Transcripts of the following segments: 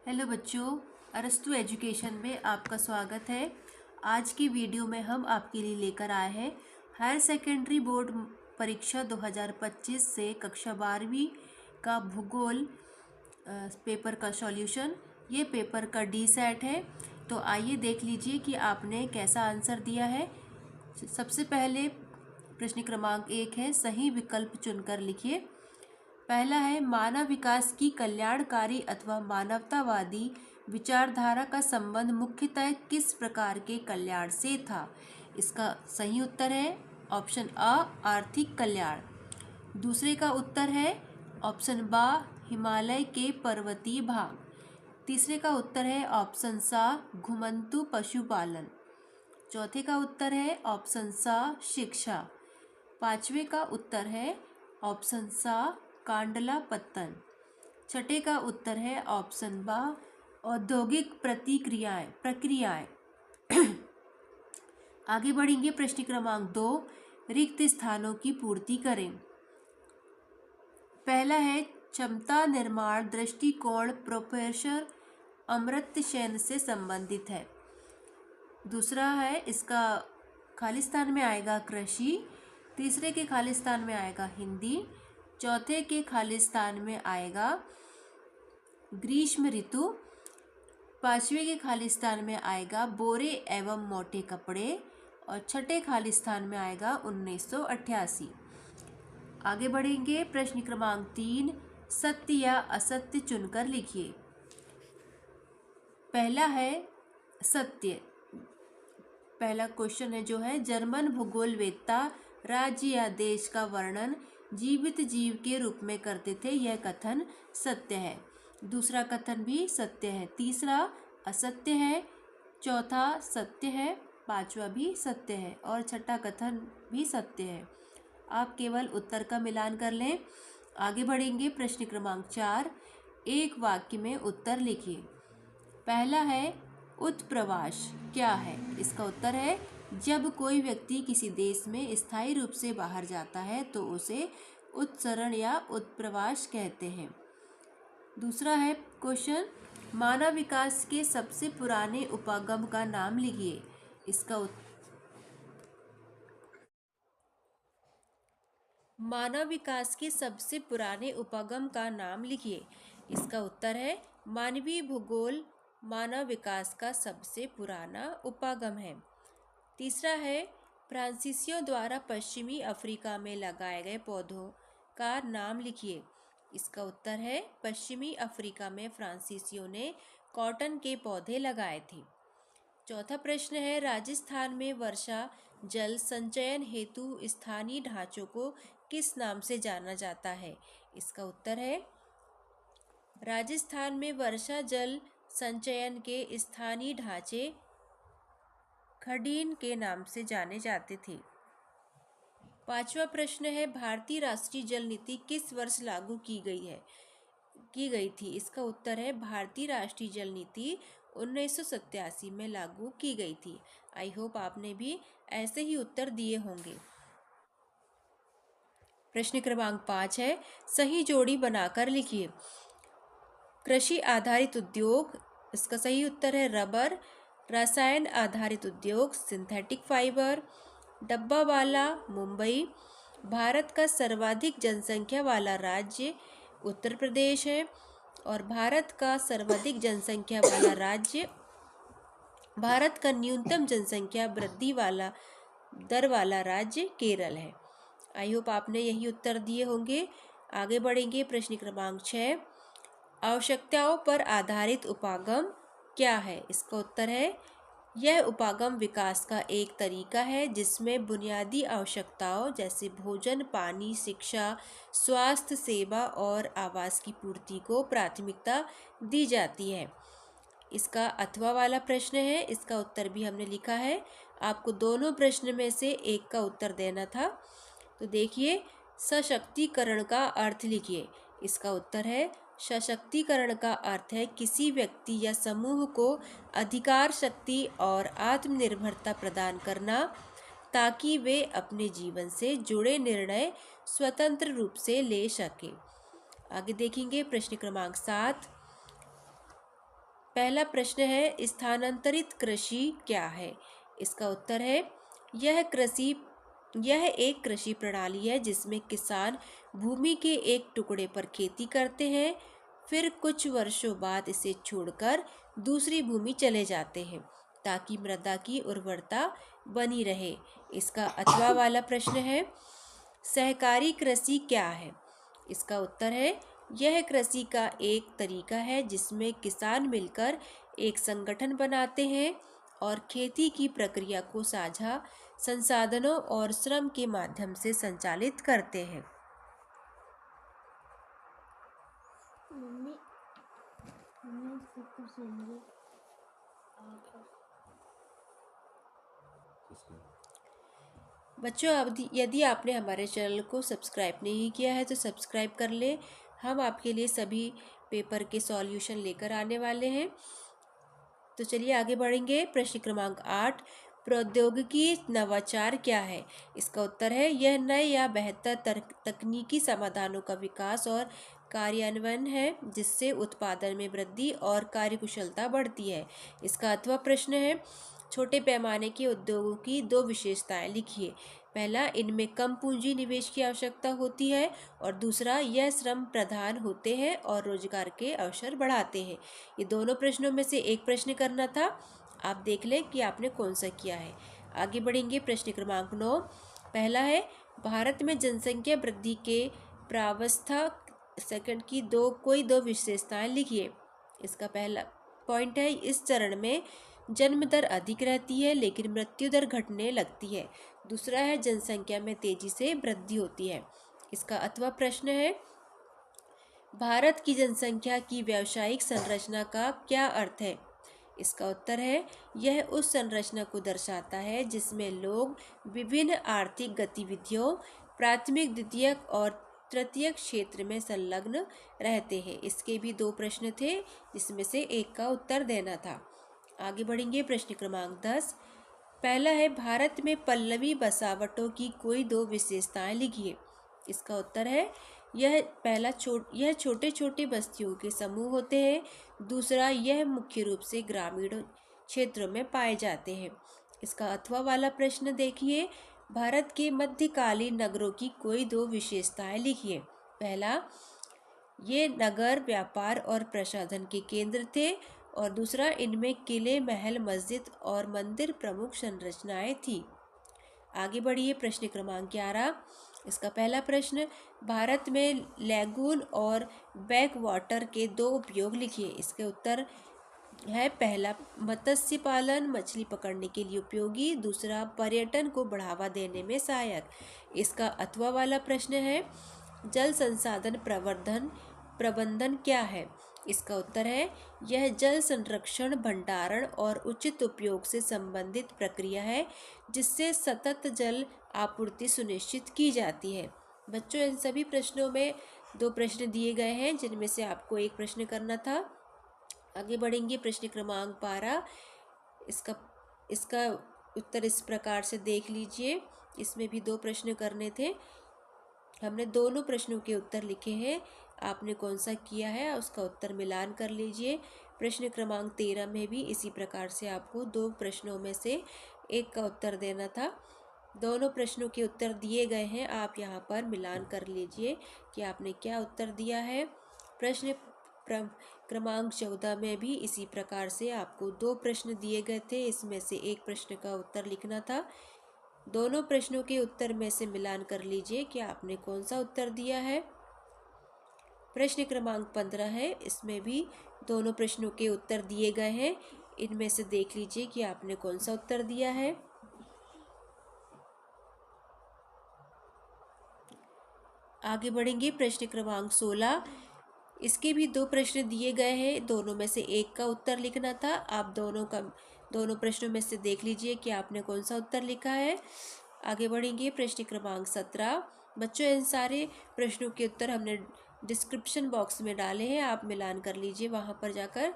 Hello बच्चों, अरस्तु education में आपका स्वागत है। आज की वीडियो में हम आपके लिए लेकर आए हैं हायर सेकेंडरी बोर्ड परीक्षा 2025 से कक्षा 12वीं का भूगोल पेपर का सॉल्यूशन। ये पेपर का डी सेट है, तो आइए देख लीजिए कि आपने कैसा आंसर दिया है। सबसे पहले प्रश्न क्रमांक 1 है, सही विकल्प चुनकर लिखिए। पहला है, मानव विकास की कल्याणकारी अथवा मानवतावादी विचारधारा का संबंध मुख्यतः किस प्रकार के कल्याण से था। इसका सही उत्तर है ऑप्शन अ, आर्थिक कल्याण। दूसरे का उत्तर है ऑप्शन बा, हिमालय के पर्वतीय भाग। तीसरे का उत्तर है ऑप्शन सा, घुमंतु पशुपालन। चौथे का उत्तर है ऑप्शन सा, शिक्षा। पांचवे का उत्तर है ऑप्शन सा, कांडला पत्तन। छठे का उत्तर है ऑप्शन बा, औद्योगिक प्रक्रियाएं। आगे बढ़ेंगे। प्रश्न क्रमांक 2, रिक्त स्थानों की पूर्ति करें। पहला है, क्षमता निर्माण दृष्टिकोण प्रोफेसर अमर्त्य सेन से संबंधित है। दूसरा है, इसका खाली स्थान में आएगा कृषि। तीसरे के खाली स्थान में आएगा हिंदी। चौथे के खाली स्थान में आएगा ग्रीष्म ऋतु। पांचवे के खाली स्थान में आएगा बोरे एवं मोटे कपड़े। और छठे खाली स्थान में आएगा 1988। आगे बढ़ेंगे। प्रश्न क्रमांक 3, सत्य या असत्य चुनकर लिखिए। पहला है सत्य। पहला क्वेश्चन है जो है, जर्मन भूगोलवेत्ता राज्य या देश का वर्णन जीवित जीव के रूप में करते थे, यह कथन सत्य है। दूसरा कथन भी सत्य है। तीसरा असत्य है। चौथा सत्य है। पांचवा भी सत्य है और छठा कथन भी सत्य है। आप केवल उत्तर का मिलान कर लें। आगे बढ़ेंगे। प्रश्न क्रमांक 4, एक वाक्य में उत्तर लिखिए। पहला है, उत्प्रवास क्या है। इसका उत्तर है, जब कोई व्यक्ति किसी देश में स्थायी रूप से बाहर जाता है तो उसे उत्सरण या उत्प्रवास कहते हैं। दूसरा है क्वेश्चन, मानव विकास के सबसे पुराने उपागम का नाम लिखिए। मानव विकास के सबसे पुराने उपागम का नाम लिखिए। इसका उत्तर है मानवीय भूगोल मानव विकास का सबसे पुराना उपागम है। तीसरा है, फ्रांसीसियों द्वारा पश्चिमी अफ्रीका में लगाए गए पौधों का नाम लिखिए। इसका उत्तर है, पश्चिमी अफ्रीका में फ्रांसीसियों ने कॉटन के पौधे लगाए थे। चौथा प्रश्न है, राजस्थान में वर्षा जल संचयन हेतु स्थानीय ढांचों को किस नाम से जाना जाता है। इसका उत्तर है, राजस्थान में वर्षा जल संचयन के स्थानीय ढांचे खडीन के नाम से जाने जाते थे। पांचवा प्रश्न है, भारतीय राष्ट्रीय जल नीति किस वर्ष लागू की गई थी। इसका उत्तर है, भारतीय राष्ट्रीय जल नीति 1987 में लागू की गई थी। आई होप आपने भी ऐसे ही उत्तर दिए होंगे। प्रश्न क्रमांक 5 है, सही जोड़ी बनाकर लिखिए। कृषि आधारित उद्योग, इसका सही उत्तर है रबर। रसायन आधारित उद्योग सिंथेटिक फाइबर। डब्बा वाला मुंबई। भारत का सर्वाधिक जनसंख्या वाला राज्य उत्तर प्रदेश है। और भारत का सर्वाधिक जनसंख्या वाला राज्य, भारत का न्यूनतम जनसंख्या वृद्धि वाला दर वाला राज्य केरल है। आई होप आपने यही उत्तर दिए होंगे। आगे बढ़ेंगे। प्रश्न क्रमांक 6, आवश्यकताओं पर आधारित उपागम क्या है। इसका उत्तर है, यह उपागम विकास का एक तरीका है जिसमें बुनियादी आवश्यकताओं जैसे भोजन, पानी, शिक्षा, स्वास्थ्य सेवा और आवास की पूर्ति को प्राथमिकता दी जाती है। इसका अथवा वाला प्रश्न है, इसका उत्तर भी हमने लिखा है। आपको दोनों प्रश्न में से एक का उत्तर देना था। तो देखिए, सशक्तिकरण का अर्थ लिखिए। इसका उत्तर है, सशक्तिकरण का अर्थ है किसी व्यक्ति या समूह को अधिकार, शक्ति और आत्मनिर्भरता प्रदान करना ताकि वे अपने जीवन से जुड़े निर्णय स्वतंत्र रूप से ले सके। आगे देखेंगे। प्रश्न क्रमांक 7, पहला प्रश्न है स्थानांतरित कृषि क्या है? इसका उत्तर है यह एक कृषि प्रणाली है जिसमें किसान भूमि के एक टुकड़े पर खेती करते हैं, फिर कुछ वर्षों बाद इसे छोड़कर दूसरी भूमि चले जाते हैं ताकि मृदा की उर्वरता बनी रहे। इसका अथवा वाला प्रश्न है सहकारी कृषि क्या है? इसका उत्तर है यह कृषि का एक तरीका है जिसमें किसान मिलकर एक संगठन बनाते हैं और खेती की प्रक्रिया को साझा संसाधनों और श्रम के माध्यम से संचालित करते हैं। बच्चों, अब यदि आपने हमारे चैनल को सब्सक्राइब नहीं किया है तो सब्सक्राइब कर ले। हम आपके लिए सभी पेपर के सॉल्यूशन लेकर आने वाले हैं। तो चलिए आगे बढ़ेंगे। प्रश्न क्रमांक 8, प्रौद्योगिकी नवाचार क्या है? इसका उत्तर है यह नए या बेहतर तकनीकी समाधानों का विकास और कार्यान्वयन है जिससे उत्पादन में वृद्धि और कार्यकुशलता बढ़ती है। इसका अथवा प्रश्न है छोटे पैमाने के उद्योगों की दो विशेषताएं लिखिए। पहला, इनमें कम पूंजी निवेश की आवश्यकता होती है और दूसरा, यह श्रम प्रधान होते हैं और रोजगार के अवसर बढ़ाते हैं। ये दोनों प्रश्नों में से एक प्रश्न करना था। आप देख लें कि आपने कौन सा किया है। आगे बढ़ेंगे। प्रश्न क्रमांक 9, पहला है भारत में जनसंख्या वृद्धि के प्रावस्था सेकंड की कोई दो विशेषताएं लिखिए। इसका पहला पॉइंट है इस चरण में जन्म दर अधिक रहती है लेकिन मृत्यु दर घटने लगती है। दूसरा है जनसंख्या में तेजी से वृद्धि होती है। इसका अथवा प्रश्न है भारत की जनसंख्या की व्यावसायिक संरचना का क्या अर्थ है? इसका उत्तर है यह उस संरचना को दर्शाता है जिसमें लोग विभिन्न आर्थिक गतिविधियों प्राथमिक, द्वितीयक और तृतीयक क्षेत्र में संलग्न रहते हैं। इसके भी दो प्रश्न थे जिसमें से एक का उत्तर देना था। आगे बढ़ेंगे। प्रश्न क्रमांक 10, पहला है भारत में पल्लवी बसावटों की कोई दो विशेषताएं लिखिए। इसका उत्तर है यह छोटे छोटे बस्तियों के समूह होते हैं। दूसरा, यह मुख्य रूप से ग्रामीण क्षेत्रों में पाए जाते हैं। इसका अथवा वाला प्रश्न देखिए, भारत के मध्यकालीन नगरों की कोई दो विशेषताएं लिखिए। पहला, ये नगर व्यापार और प्रसाधन के केंद्र थे और दूसरा, इनमें किले, महल, मस्जिद और मंदिर प्रमुख संरचनाएं थी। आगे बढ़िए। प्रश्न क्रमांक 11, इसका पहला प्रश्न भारत में लैगून और बैक वाटर के दो उपयोग लिखिए। इसके उत्तर है पहला, मत्स्य पालन मछली पकड़ने के लिए उपयोगी, दूसरा, पर्यटन को बढ़ावा देने में सहायक। इसका अथवा वाला प्रश्न है जल संसाधन प्रबंधन क्या है? इसका उत्तर है यह जल संरक्षण, भंडारण और उचित उपयोग से संबंधित प्रक्रिया है जिससे सतत जल आपूर्ति सुनिश्चित की जाती है। बच्चों, इन सभी प्रश्नों में दो प्रश्न दिए गए हैं जिनमें से आपको एक प्रश्न करना था। आगे बढ़ेंगे। प्रश्न क्रमांक 12, इसका उत्तर इस प्रकार से देख लीजिए। इसमें भी दो प्रश्न करने थे। हमने दोनों प्रश्नों के उत्तर लिखे हैं। आपने कौन सा किया है उसका उत्तर मिलान कर लीजिए। प्रश्न क्रमांक 13 में भी इसी प्रकार से आपको दो प्रश्नों में से एक का उत्तर देना था। दोनों प्रश्नों के उत्तर दिए गए हैं, आप यहाँ पर मिलान कर लीजिए कि आपने क्या उत्तर दिया है। प्रश्न क्रमांक 14 में भी इसी प्रकार से आपको दो प्रश्न दिए गए थे, इसमें से एक प्रश्न का उत्तर लिखना था। दोनों प्रश्नों के उत्तर में से मिलान कर लीजिए कि आपने कौन सा उत्तर दिया है। प्रश्न क्रमांक 15 है, इसमें भी दोनों प्रश्नों के उत्तर दिए गए हैं। इनमें से देख लीजिए कि आपने कौन सा उत्तर दिया है। आगे बढ़ेंगे। प्रश्न क्रमांक 16, इसके भी दो प्रश्न दिए गए हैं, दोनों में से एक का उत्तर लिखना था। आप दोनों प्रश्नों में से देख लीजिए कि आपने कौन सा उत्तर लिखा है। आगे बढ़ेंगे। प्रश्न क्रमांक 17, बच्चों इन सारे प्रश्नों के उत्तर हमने डिस्क्रिप्शन बॉक्स में डाले हैं, आप मिलान कर लीजिए वहाँ पर जाकर।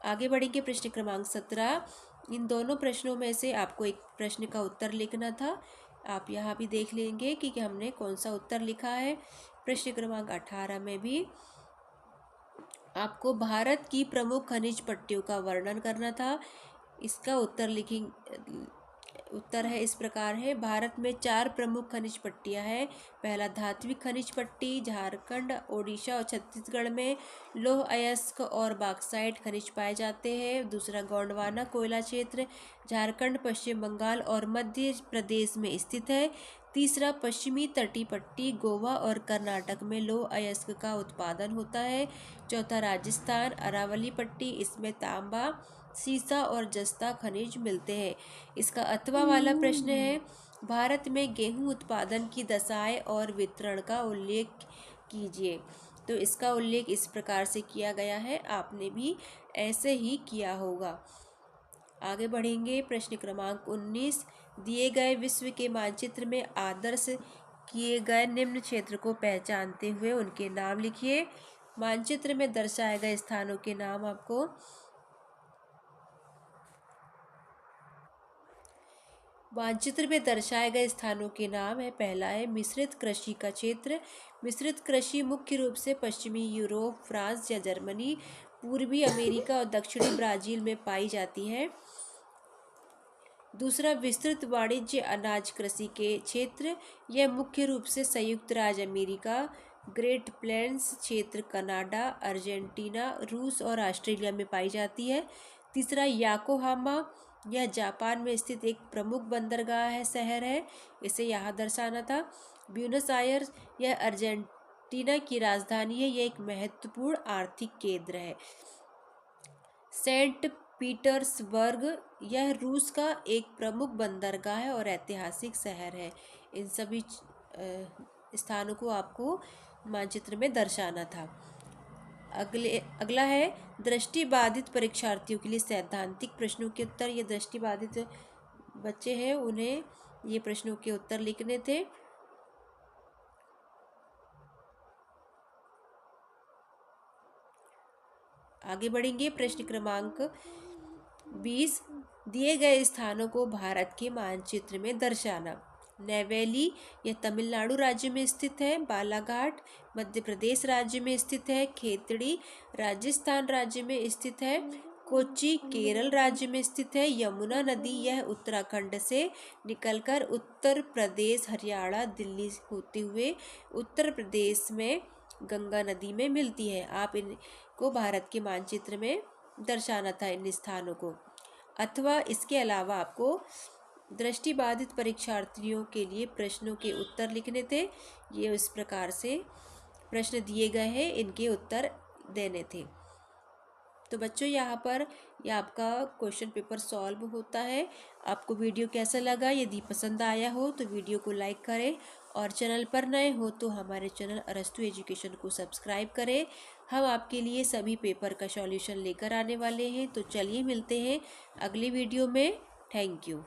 आगे बढ़ेंगे। प्रश्न क्रमांक 17, इन दोनों प्रश्नों में से आपको एक प्रश्न का उत्तर लिखना था। आप यहाँ भी देख लेंगे कि हमने कौन सा उत्तर लिखा है। प्रश्न क्रमांक 18 में भी आपको भारत की प्रमुख खनिज पट्टियों का वर्णन करना था। इसका उत्तर है इस प्रकार है। भारत में 4 प्रमुख खनिज पट्टियां हैं। पहला धात्विक खनिज पट्टी, झारखंड, ओडिशा और छत्तीसगढ़ में लौह अयस्क और बॉक्साइट खनिज पाए जाते हैं। दूसरा गोंडवाना कोयला क्षेत्र झारखंड, पश्चिम बंगाल और मध्य प्रदेश में स्थित है। तीसरा पश्चिमी तटीय पट्टी गोवा और कर्नाटक में लौह अयस्क का उत्पादन होता है। चौथा राजस्थान अरावली पट्टी, इसमें तांबा, सीसा और जस्ता खनिज मिलते हैं। इसका अथवा वाला प्रश्न है, भारत में गेहूं उत्पादन की दशाएं और वितरण का उल्लेख कीजिए। तो इसका उल्लेख इस प्रकार से किया गया है, आपने भी ऐसे ही किया होगा। आगे बढ़ेंगे। प्रश्न क्रमांक 19, दिए गए विश्व के मानचित्र में आदर्श किए गए निम्न क्षेत्र को पहचानते हुए उनके नाम लिखिए। मानचित्र में दर्शाए गए स्थानों के नाम आपको मानचित्र में दर्शाए गए स्थानों के नाम है। पहला है मिश्रित कृषि का क्षेत्र। मिश्रित कृषि मुख्य रूप से पश्चिमी यूरोप, फ्रांस या जर्मनी, पूर्वी अमेरिका और दक्षिणी ब्राजील में पाई जाती है। दूसरा विस्तृत वाणिज्य अनाज कृषि के क्षेत्र, यह मुख्य रूप से संयुक्त राज्य अमेरिका, ग्रेट प्लेन्स क्षेत्र, कनाडा, अर्जेंटीना, रूस और ऑस्ट्रेलिया में पाई जाती है। तीसरा योकोहामा, यह जापान में स्थित एक प्रमुख बंदरगाह है, शहर है, इसे यहाँ दर्शाना था। ब्यूनस आयर्स, यह अर्जेंटीना की राजधानी है, यह एक महत्वपूर्ण आर्थिक केंद्र है। सेंट पीटर्सबर्ग, यह रूस का एक प्रमुख बंदरगाह है और ऐतिहासिक शहर है। इन सभी स्थानों को आपको मानचित्र में दर्शाना था। अगला है दृष्टिबाधित परीक्षार्थियों के लिए सैद्धांतिक प्रश्नों के उत्तर। ये दृष्टिबाधित बच्चे हैं, उन्हें ये प्रश्नों के उत्तर लिखने थे। आगे बढ़ेंगे। प्रश्न क्रमांक 20, दिए गए स्थानों को भारत के मानचित्र में दर्शाना। नेवेली, यह तमिलनाडु राज्य में स्थित है। बालाघाट मध्य प्रदेश राज्य में स्थित है। खेतड़ी राजस्थान राज्य में स्थित है। कोच्चि केरल राज्य में स्थित है। यमुना नदी, यह उत्तराखंड से निकलकर उत्तर प्रदेश, हरियाणा, दिल्ली होते हुए उत्तर प्रदेश में गंगा नदी में मिलती है। आप इनको भारत के मानचित्र में दर्शाना था, इन स्थानों को। अथवा इसके अलावा आपको दृष्टिबाधित परीक्षार्थियों के लिए प्रश्नों के उत्तर लिखने थे। ये इस प्रकार से प्रश्न दिए गए हैं, इनके उत्तर देने थे। तो बच्चों यहाँ पर यह आपका क्वेश्चन पेपर सॉल्व होता है। आपको वीडियो कैसा लगा? यदि पसंद आया हो तो वीडियो को लाइक करें और चैनल पर नए हो तो हमारे चैनल अरस्तु एजुकेशन को सब्सक्राइब करें। हम आपके लिए सभी पेपर का सॉल्यूशन लेकर आने वाले हैं। तो चलिए मिलते हैं अगली वीडियो में। Thank you.